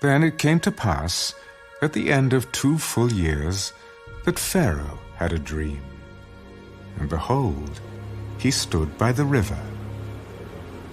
Then it came to pass, at the end of 2 full years, that Pharaoh had a dream. And behold, he stood by the river.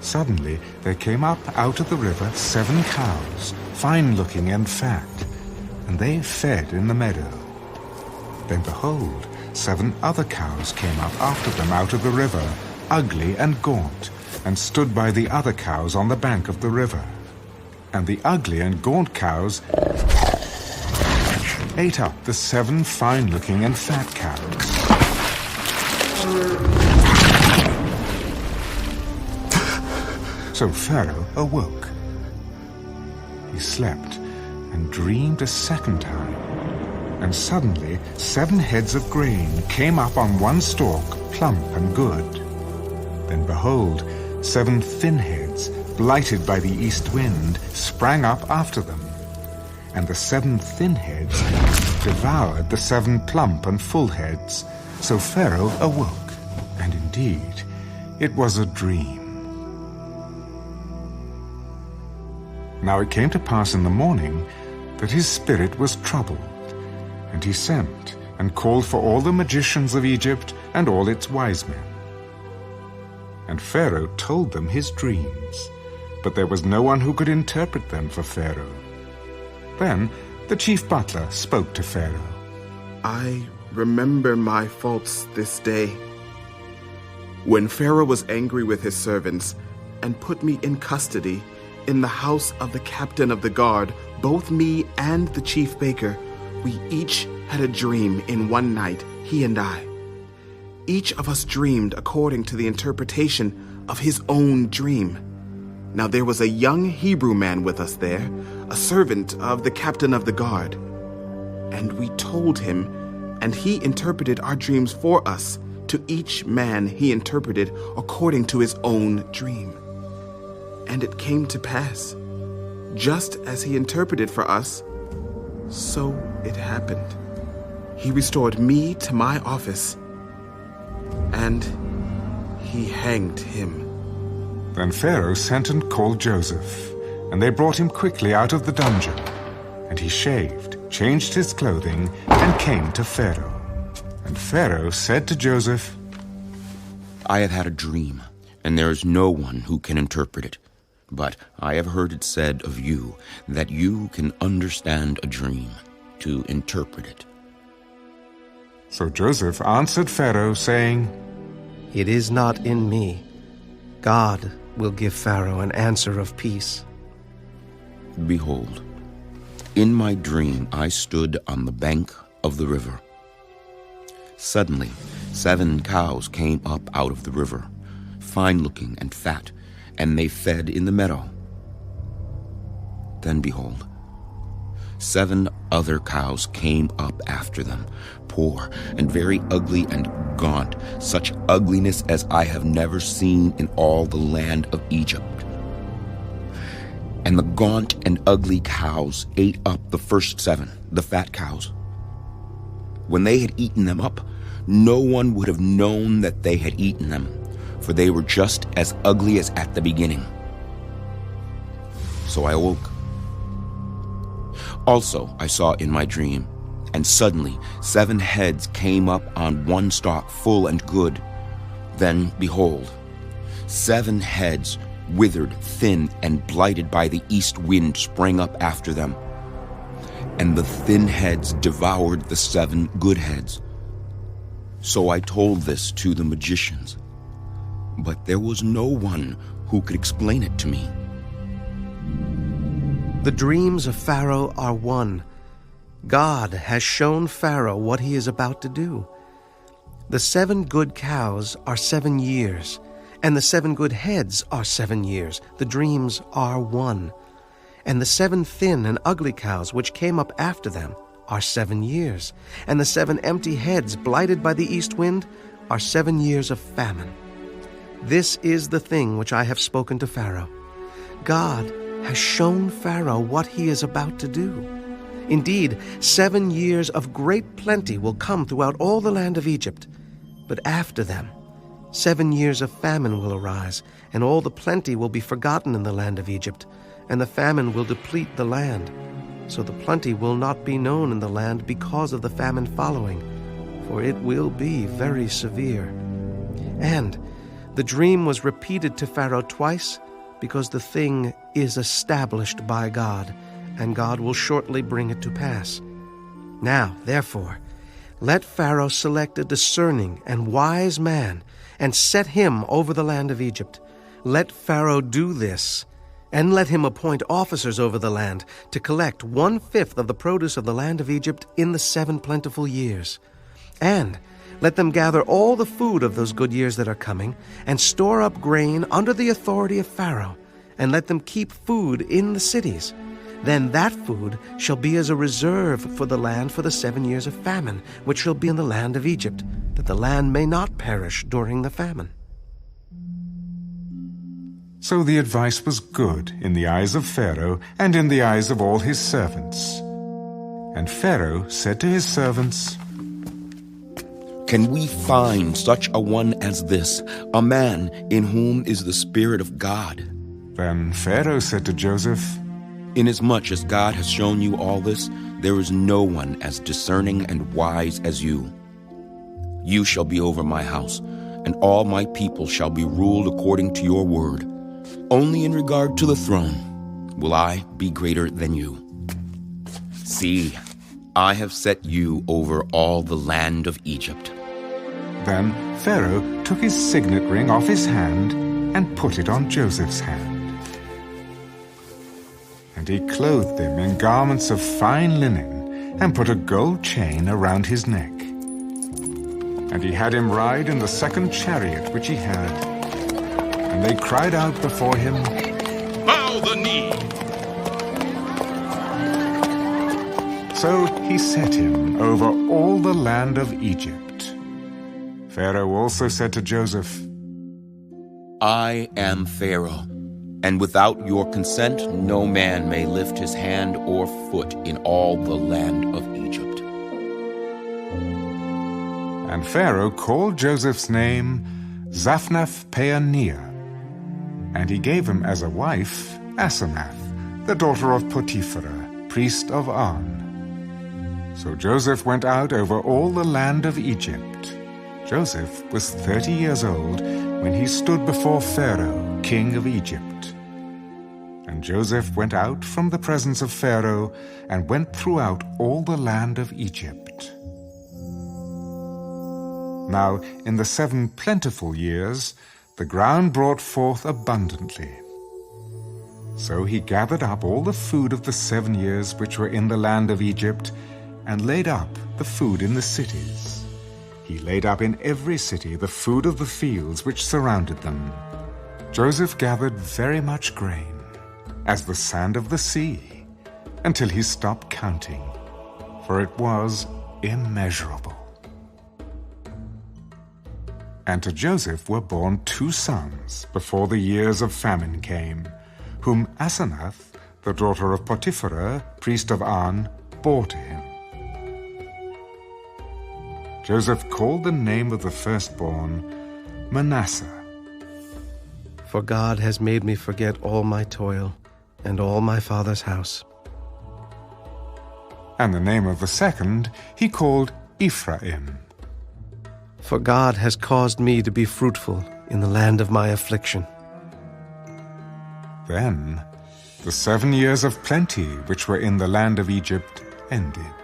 Suddenly there came up out of the river 7 cows, fine-looking and fat, and they fed in the meadow. Then behold, 7 other cows came up after them out of the river, ugly and gaunt, and stood by the other cows on the bank of the river. And the ugly and gaunt cows ate up the 7 fine-looking and fat cows. So Pharaoh awoke. He slept and dreamed a second time. And suddenly 7 heads of grain came up on one stalk, plump and good. Then behold, 7 thin heads, blighted by the east wind, sprang up after them. And the 7 thin heads devoured the 7 plump and full heads. So Pharaoh awoke, and indeed it was a dream. Now it came to pass in the morning that his spirit was troubled, and he sent and called for all the magicians of Egypt and all its wise men. And Pharaoh told them his dreams, but there was no one who could interpret them for Pharaoh. Then the chief butler spoke to Pharaoh. I remember my faults this day. When Pharaoh was angry with his servants and put me in custody in the house of the captain of the guard, both me and the chief baker, we each had a dream in one night, he and I. Each of us dreamed according to the interpretation of his own dream. Now there was a young Hebrew man with us there, a servant of the captain of the guard. And we told him, and he interpreted our dreams for us. To each man he interpreted according to his own dream. And it came to pass, just as he interpreted for us, so it happened. He restored me to my office, and he hanged him. Then Pharaoh sent and called Joseph, and they brought him quickly out of the dungeon. And he shaved, changed his clothing, and came to Pharaoh. And Pharaoh said to Joseph, I have had a dream, and there is no one who can interpret it. But I have heard it said of you that you can understand a dream, to interpret it. So Joseph answered Pharaoh, saying, It is not in me. God will give Pharaoh an answer of peace. Behold, in my dream I stood on the bank of the river. Suddenly 7 cows came up out of the river, fine-looking and fat, and they fed in the meadow. Then behold, 7 other cows came up after them, poor and very ugly and gaunt, such ugliness as I have never seen in all the land of Egypt. And the gaunt and ugly cows ate up the first 7, the fat cows. When they had eaten them up, no one would have known that they had eaten them, for they were just as ugly as at the beginning. So I awoke. Also I saw in my dream, and suddenly 7 heads came up on one stalk, full and good. Then, behold, 7 heads, withered, thin, and blighted by the east wind, sprang up after them. And the thin heads devoured the 7 good heads. So I told this to the magicians, but there was no one who could explain it to me. The dreams of Pharaoh are one. God has shown Pharaoh what he is about to do. The 7 good cows are 7 years, and the 7 good heads are 7 years. The dreams are one. And the 7 thin and ugly cows which came up after them are 7 years, and the 7 empty heads blighted by the east wind are 7 years of famine. This is the thing which I have spoken to Pharaoh. God has shown Pharaoh what he is about to do. Indeed, 7 years of great plenty will come throughout all the land of Egypt. But after them, 7 years of famine will arise, and all the plenty will be forgotten in the land of Egypt, and the famine will deplete the land. So the plenty will not be known in the land because of the famine following, for it will be very severe. And the dream was repeated to Pharaoh twice, because the thing is established by God, and God will shortly bring it to pass. Now, therefore, let Pharaoh select a discerning and wise man, and set him over the land of Egypt. Let Pharaoh do this, and let him appoint officers over the land to collect 1/5 of the produce of the land of Egypt in the 7 plentiful years. And let them gather all the food of those good years that are coming, and store up grain under the authority of Pharaoh, and let them keep food in the cities. Then that food shall be as a reserve for the land for the 7 years of famine, which shall be in the land of Egypt, that the land may not perish during the famine. So the advice was good in the eyes of Pharaoh and in the eyes of all his servants. And Pharaoh said to his servants, Can we find such a one as this, a man in whom is the Spirit of God? Then Pharaoh said to Joseph, Inasmuch as God has shown you all this, there is no one as discerning and wise as you. You shall be over my house, and all my people shall be ruled according to your word. Only in regard to the throne will I be greater than you. See, I have set you over all the land of Egypt. Then Pharaoh took his signet ring off his hand and put it on Joseph's hand. And he clothed him in garments of fine linen and put a gold chain around his neck. And he had him ride in the second chariot which he had. And they cried out before him, Bow the knee! So he set him over all the land of Egypt. Pharaoh also said to Joseph, I am Pharaoh, and without your consent no man may lift his hand or foot in all the land of Egypt. And Pharaoh called Joseph's name Zaphnath-Paaneah, and he gave him as a wife Asenath, the daughter of Potiphera, priest of On. So Joseph went out over all the land of Egypt. Joseph was 30 years old when he stood before Pharaoh, king of Egypt. And Joseph went out from the presence of Pharaoh and went throughout all the land of Egypt. Now, in the 7 plentiful years, the ground brought forth abundantly. So he gathered up all the food of the 7 years which were in the land of Egypt, and laid up the food in the cities. He laid up in every city the food of the fields which surrounded them. Joseph gathered very much grain, as the sand of the sea, until he stopped counting, for it was immeasurable. And to Joseph were born 2 sons before the years of famine came, whom Asenath, the daughter of Potiphera, priest of On, bore to him. Joseph called the name of the firstborn Manasseh. For God has made me forget all my toil and all my father's house. And the name of the second he called Ephraim. For God has caused me to be fruitful in the land of my affliction. Then the 7 years of plenty which were in the land of Egypt ended,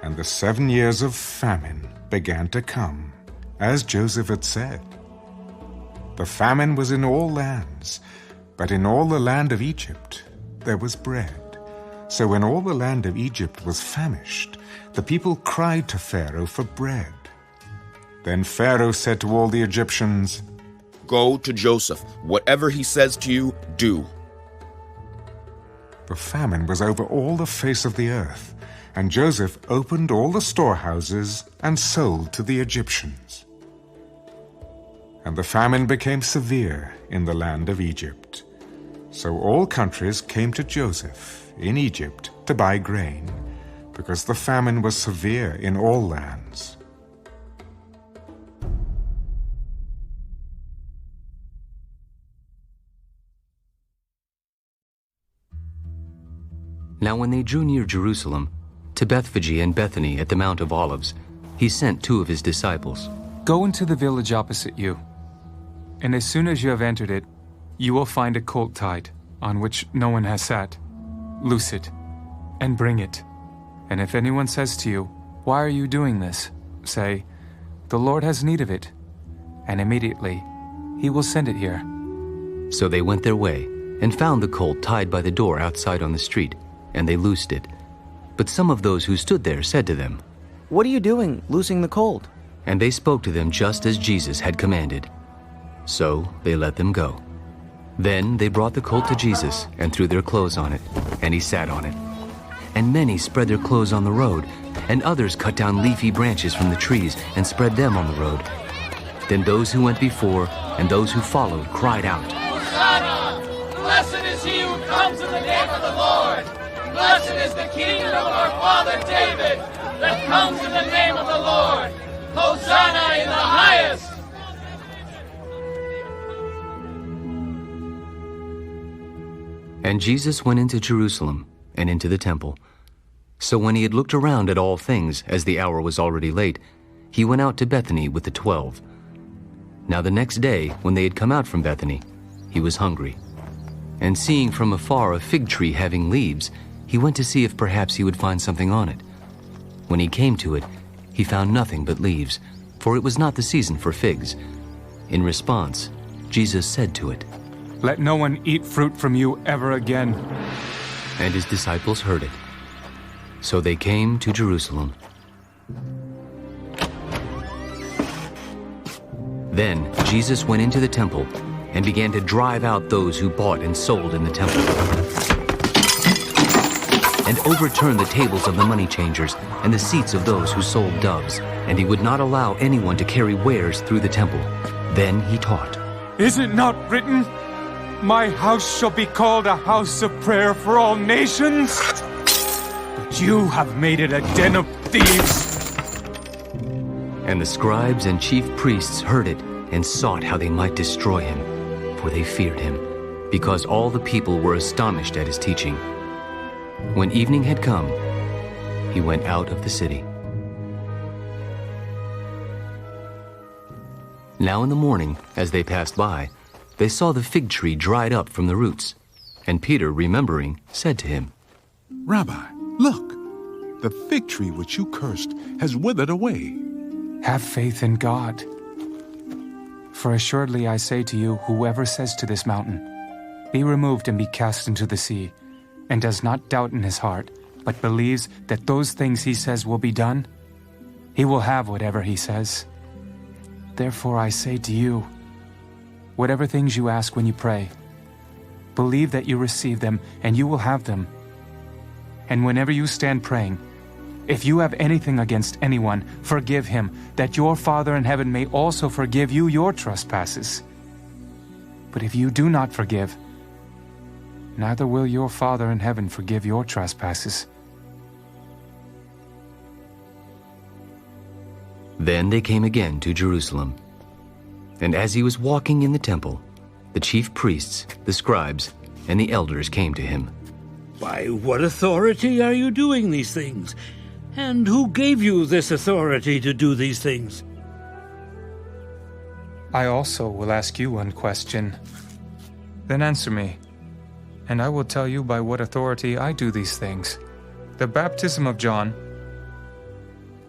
and the 7 years of famine began to come, as Joseph had said. The famine was in all lands, but in all the land of Egypt there was bread. So when all the land of Egypt was famished, the people cried to Pharaoh for bread. Then Pharaoh said to all the Egyptians, Go to Joseph. Whatever he says to you, do. The famine was over all the face of the earth, and Joseph opened all the storehouses and sold to the Egyptians. And the famine became severe in the land of Egypt. So all countries came to Joseph in Egypt to buy grain, because the famine was severe in all lands. Now when they drew near Jerusalem, to Bethphage and Bethany at the Mount of Olives, he sent 2 of his disciples. Go into the village opposite you, and as soon as you have entered it, you will find a colt tied, on which no one has sat. Loose it, and bring it. And if anyone says to you, "Why are you doing this?" say, "The Lord has need of it," and immediately he will send it here. So they went their way, and found the colt tied by the door outside on the street, and they loosed it. But some of those who stood there said to them, "What are you doing, loosing the colt?" And they spoke to them just as Jesus had commanded. So they let them go. Then they brought the colt to Jesus and threw their clothes on it, and he sat on it. And many spread their clothes on the road, and others cut down leafy branches from the trees and spread them on the road. Then those who went before and those who followed cried out, Hosanna! Blessed is he who comes in the name of the Lord! Blessed is the kingdom of our father David that comes in the name of the Lord! Hosanna in the highest! And Jesus went into Jerusalem and into the temple. So when he had looked around at all things, as the hour was already late, he went out to Bethany with the 12. Now the next day, when they had come out from Bethany, he was hungry. And seeing from afar a fig tree having leaves, he went to see if perhaps he would find something on it. When he came to it, he found nothing but leaves, for it was not the season for figs. In response, Jesus said to it, "Let no one eat fruit from you ever again." And his disciples heard it. So they came to Jerusalem. Then Jesus went into the temple and began to drive out those who bought and sold in the temple, and overturned the tables of the money changers and the seats of those who sold doves. And he would not allow anyone to carry wares through the temple. Then he taught, "Is it not written, 'My house shall be called a house of prayer for all nations'? But you have made it a den of thieves." And the scribes and chief priests heard it and sought how they might destroy him, for they feared him, because all the people were astonished at his teaching. When evening had come, he went out of the city. Now in the morning, as they passed by, they saw the fig tree dried up from the roots. And Peter, remembering, said to him, "Rabbi, look, the fig tree which you cursed has withered away." Have faith in God. For assuredly I say to you, whoever says to this mountain, "Be removed and be cast into the sea," and does not doubt in his heart, but believes that those things he says will be done, he will have whatever he says. Therefore I say to you, whatever things you ask when you pray, believe that you receive them, and you will have them. And whenever you stand praying, if you have anything against anyone, forgive him, that your Father in heaven may also forgive you your trespasses. But if you do not forgive, neither will your Father in heaven forgive your trespasses. Then they came again to Jerusalem. And as he was walking in the temple, the chief priests, the scribes, and the elders came to him. "By what authority are you doing these things? And who gave you this authority to do these things?" I also will ask you one question. Then answer me, and I will tell you by what authority I do these things. The baptism of John,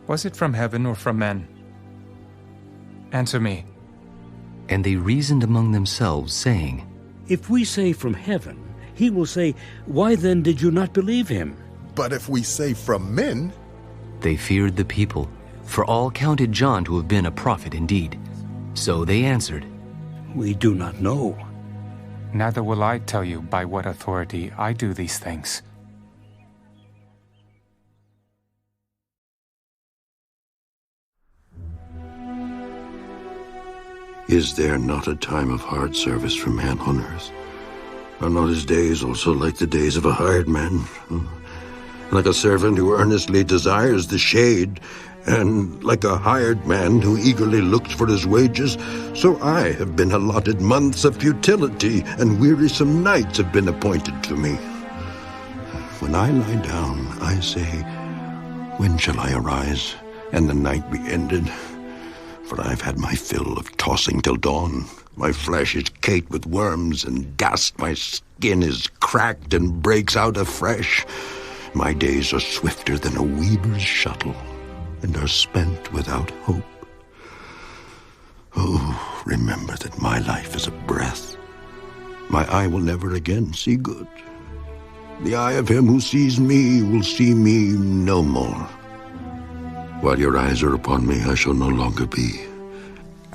was it from heaven or from men? Answer me. And they reasoned among themselves, saying, "If we say from heaven, he will say, 'Why then did you not believe him?' But if we say from men..." They feared the people, for all counted John to have been a prophet indeed. So they answered, "We do not know." Neither will I tell you by what authority I do these things. Is there not a time of hard service for man on earth? Are not his days also like the days of a hired man? Like a servant who earnestly desires the shade, and like a hired man who eagerly looks for his wages, so I have been allotted months of futility, and wearisome nights have been appointed to me. When I lie down, I say, when shall I arise, and the night be ended? For I've had my fill of tossing till dawn. My flesh is caked with worms and dust. My skin is cracked and breaks out afresh. My days are swifter than a weaver's shuttle, and are spent without hope. Oh, remember that my life is a breath. My eye will never again see good. The eye of him who sees me will see me no more. While your eyes are upon me, I shall no longer be.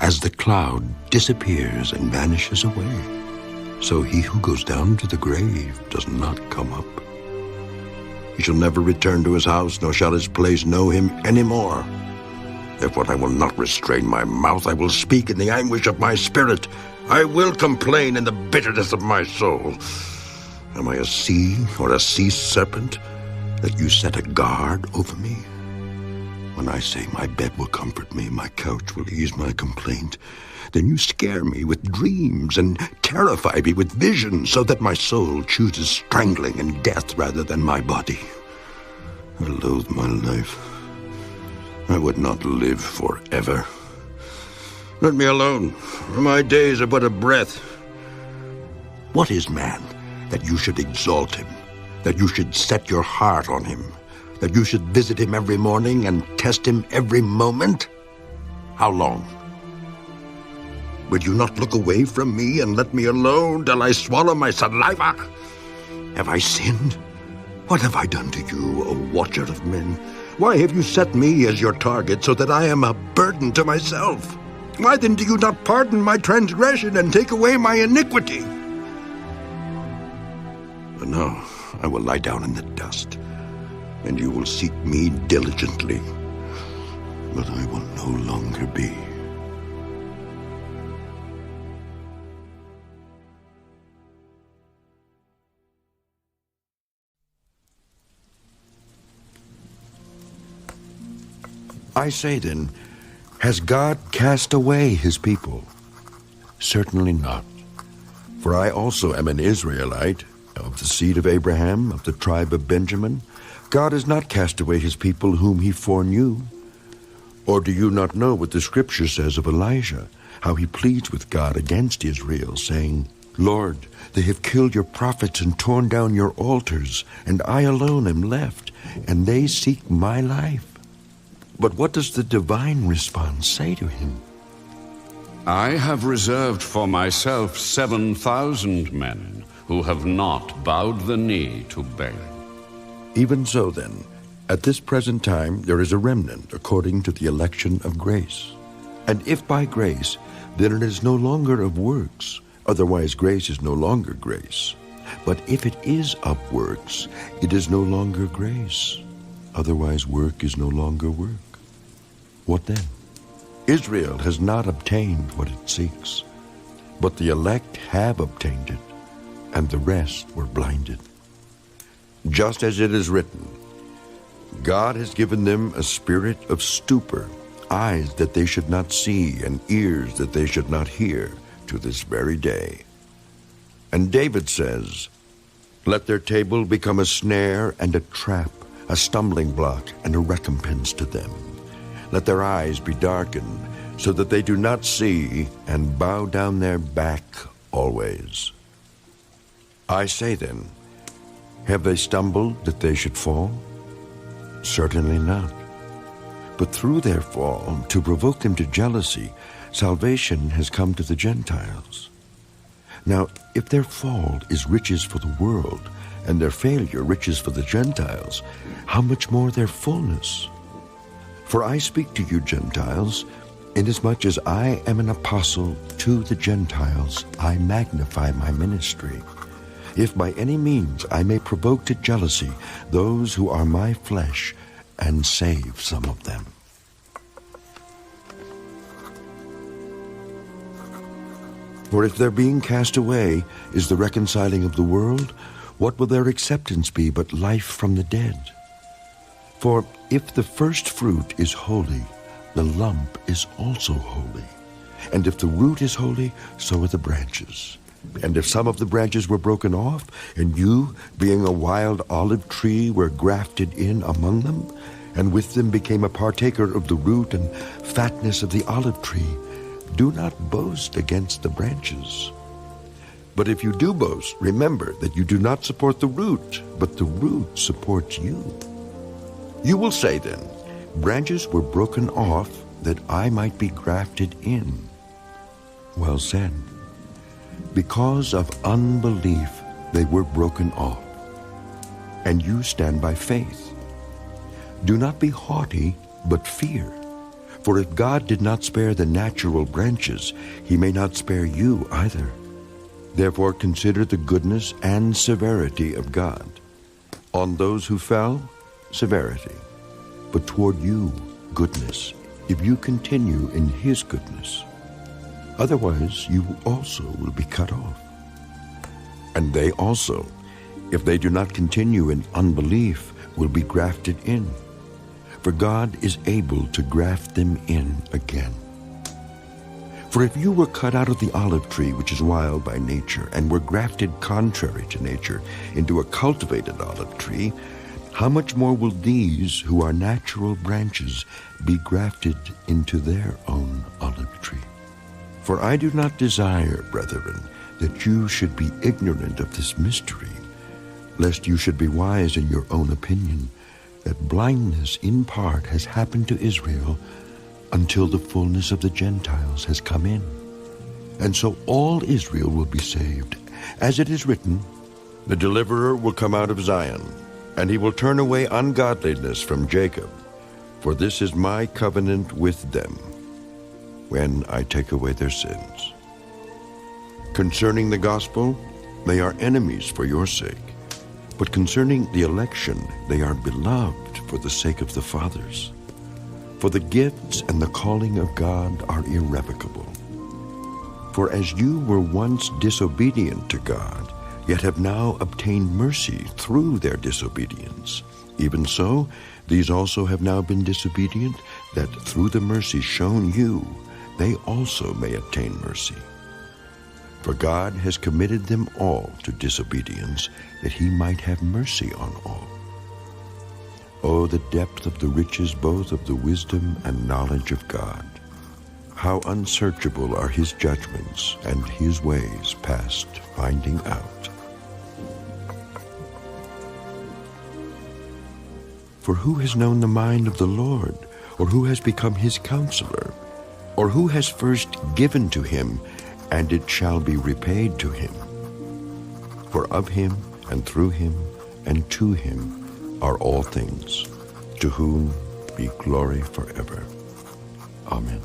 As the cloud disappears and vanishes away, so he who goes down to the grave does not come up. He shall never return to his house, nor shall his place know him any more. Therefore I will not restrain my mouth. I will speak in the anguish of my spirit. I will complain in the bitterness of my soul. Am I a sea or a sea serpent that you set a guard over me? When I say my bed will comfort me, my couch will ease my complaint, then you scare me with dreams and terrify me with visions, so that my soul chooses strangling and death rather than my body. I loathe my life. I would not live forever. Let me alone, for my days are but a breath. What is man, that you should exalt him, that you should set your heart on him, that you should visit him every morning and test him every moment? How long? Would you not look away from me and let me alone till I swallow my saliva? Have I sinned? What have I done to you, O watcher of men? Why have you set me as your target, so that I am a burden to myself? Why then do you not pardon my transgression and take away my iniquity? But no, I will lie down in the dust, and you will seek me diligently, but I will no longer be. I say then, has God cast away his people? Certainly not. For I also am an Israelite, of the seed of Abraham, of the tribe of Benjamin. God has not cast away his people whom he foreknew. Or do you not know what the scripture says of Elijah, how he pleads with God against Israel, saying, Lord, they have killed your prophets and torn down your altars, and I alone am left, and they seek my life. But what does the divine response say to him? I have reserved for myself 7,000 men who have not bowed the knee to Baal. Even so then, at this present time there is a remnant according to the election of grace. And if by grace, then it is no longer of works, otherwise grace is no longer grace. But if it is of works, it is no longer grace, otherwise work is no longer work. What then? Israel has not obtained what it seeks, but the elect have obtained it, and the rest were blinded. Just as it is written, God has given them a spirit of stupor, eyes that they should not see, and ears that they should not hear, to this very day. And David says, let their table become a snare and a trap, a stumbling block and a recompense to them. Let their eyes be darkened, so that they do not see, and bow down their back always. I say then, have they stumbled that they should fall? Certainly not. But through their fall, to provoke them to jealousy, salvation has come to the Gentiles. Now, if their fall is riches for the world, and their failure riches for the Gentiles, how much more their fullness? For I speak to you, Gentiles, inasmuch as I am an apostle to the Gentiles, I magnify my ministry, if by any means I may provoke to jealousy those who are my flesh, and save some of them. For if their being cast away is the reconciling of the world, what will their acceptance be but life from the dead? For if the first fruit is holy, the lump is also holy. And if the root is holy, so are the branches. And if some of the branches were broken off, and you, being a wild olive tree, were grafted in among them, and with them became a partaker of the root and fatness of the olive tree, do not boast against the branches. But if you do boast, remember that you do not support the root, but the root supports you. You will say then, branches were broken off that I might be grafted in. Well said. Because of unbelief they were broken off, and you stand by faith. Do not be haughty, but fear. For if God did not spare the natural branches, he may not spare you either. Therefore consider the goodness and severity of God. On those who fell, severity, but toward you, goodness, if you continue in his goodness. Otherwise, you also will be cut off. And they also, if they do not continue in unbelief, will be grafted in. For God is able to graft them in again. For if you were cut out of the olive tree, which is wild by nature, and were grafted contrary to nature into a cultivated olive tree, how much more will these, who are natural branches, be grafted into their own olive tree? For I do not desire, brethren, that you should be ignorant of this mystery, lest you should be wise in your own opinion, that blindness in part has happened to Israel until the fullness of the Gentiles has come in. And so all Israel will be saved. As it is written, the deliverer will come out of Zion, and he will turn away ungodliness from Jacob. For this is my covenant with them, when I take away their sins. Concerning the gospel, they are enemies for your sake. But concerning the election, they are beloved for the sake of the fathers. For the gifts and the calling of God are irrevocable. For as you were once disobedient to God, yet have now obtained mercy through their disobedience, even so, these also have now been disobedient, that through the mercy shown you, they also may obtain mercy. For God has committed them all to disobedience, that he might have mercy on all. Oh, the depth of the riches both of the wisdom and knowledge of God! How unsearchable are his judgments, and his ways past finding out. For who has known the mind of the Lord, or who has become his counselor? Or who has first given to him, and it shall be repaid to him? For of him, and through him, and to him are all things, to whom be glory forever. Amen.